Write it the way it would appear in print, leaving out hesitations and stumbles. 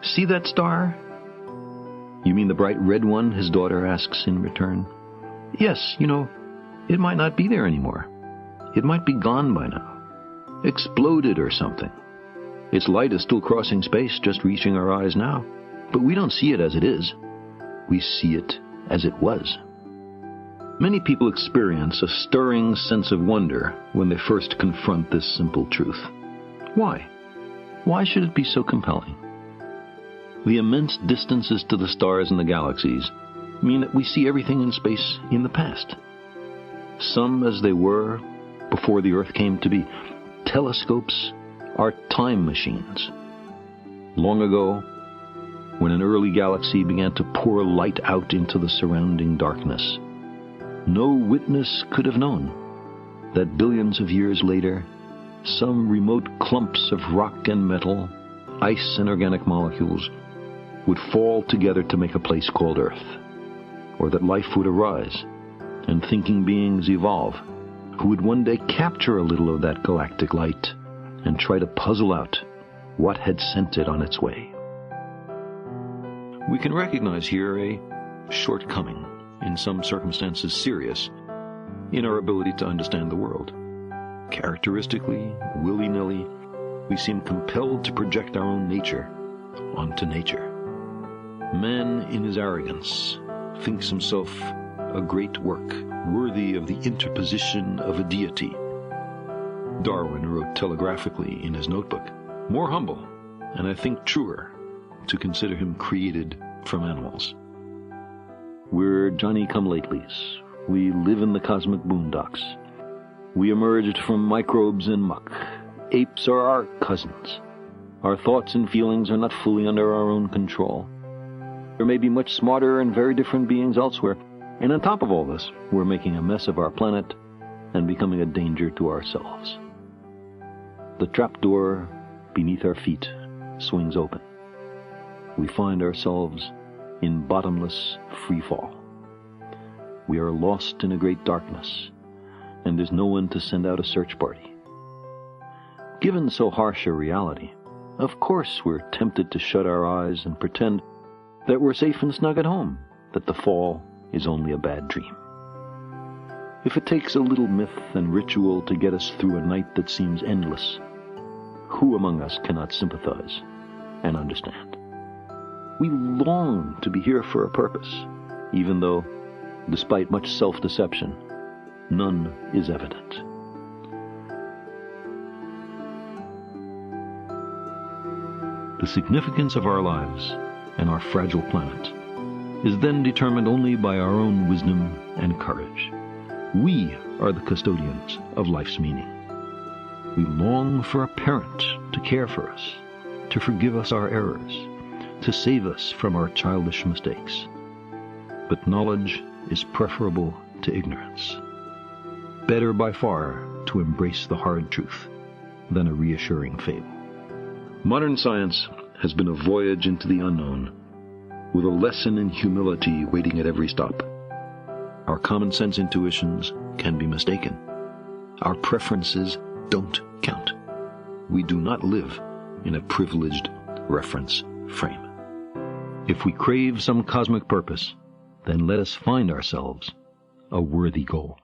See that star?" "You mean the bright red one?" his daughter asks in return. "Yes, it might not be there anymore. It might be gone by now. Exploded or something. Its light is still crossing space, just reaching our eyes now. But we don't see it as it is. We see it as it was." Many people experience a stirring sense of wonder when they first confront this simple truth. Why? Why should it be so compelling? The immense distances to the stars and the galaxies mean that we see everything in space in the past. Some as they were before the Earth came to be. Telescopes are time machines. Long ago, when an early galaxy began to pour light out into the surrounding darkness, no witness could have known that billions of years later, some remote clumps of rock and metal, ice and organic molecules, would fall together to make a place called Earth, or that life would arise and thinking beings evolve who would one day capture a little of that galactic light and try to puzzle out what had sent it on its way. We can recognize here a shortcoming, in some circumstances serious, in our ability to understand the world. Characteristically, willy-nilly, we seem compelled to project our own nature onto nature. Man, in his arrogance, thinks himself a great work, worthy of the interposition of a deity. Darwin wrote telegraphically in his notebook, "More humble, and I think truer, to consider him created from animals." We're Johnny-come-latelys. We live in the cosmic boondocks. We emerged from microbes and muck. Apes are our cousins. Our thoughts and feelings are not fully under our own control. There may be much smarter and very different beings elsewhere, and on top of all this, we're making a mess of our planet and becoming a danger to ourselves. The trapdoor beneath our feet swings open. We find ourselves in bottomless freefall. We are lost in a great darkness, and there's no one to send out a search party. Given so harsh a reality, of course we're tempted to shut our eyes and pretend that we're safe and snug at home, that the fall is only a bad dream. If it takes a little myth and ritual to get us through a night that seems endless, who among us cannot sympathize and understand? We long to be here for a purpose, even though, despite much self-deception, none is evident. The significance of our lives and our fragile planet is then determined only by our own wisdom and courage. We are the custodians of life's meaning. We long for a parent to care for us, to forgive us our errors, to save us from our childish mistakes. But knowledge is preferable to ignorance. Better by far to embrace the hard truth than a reassuring fable. Modern science has been a voyage into the unknown, with a lesson in humility waiting at every stop. Our common sense intuitions can be mistaken. Our preferences don't count. We do not live in a privileged reference frame. If we crave some cosmic purpose, then let us find ourselves a worthy goal.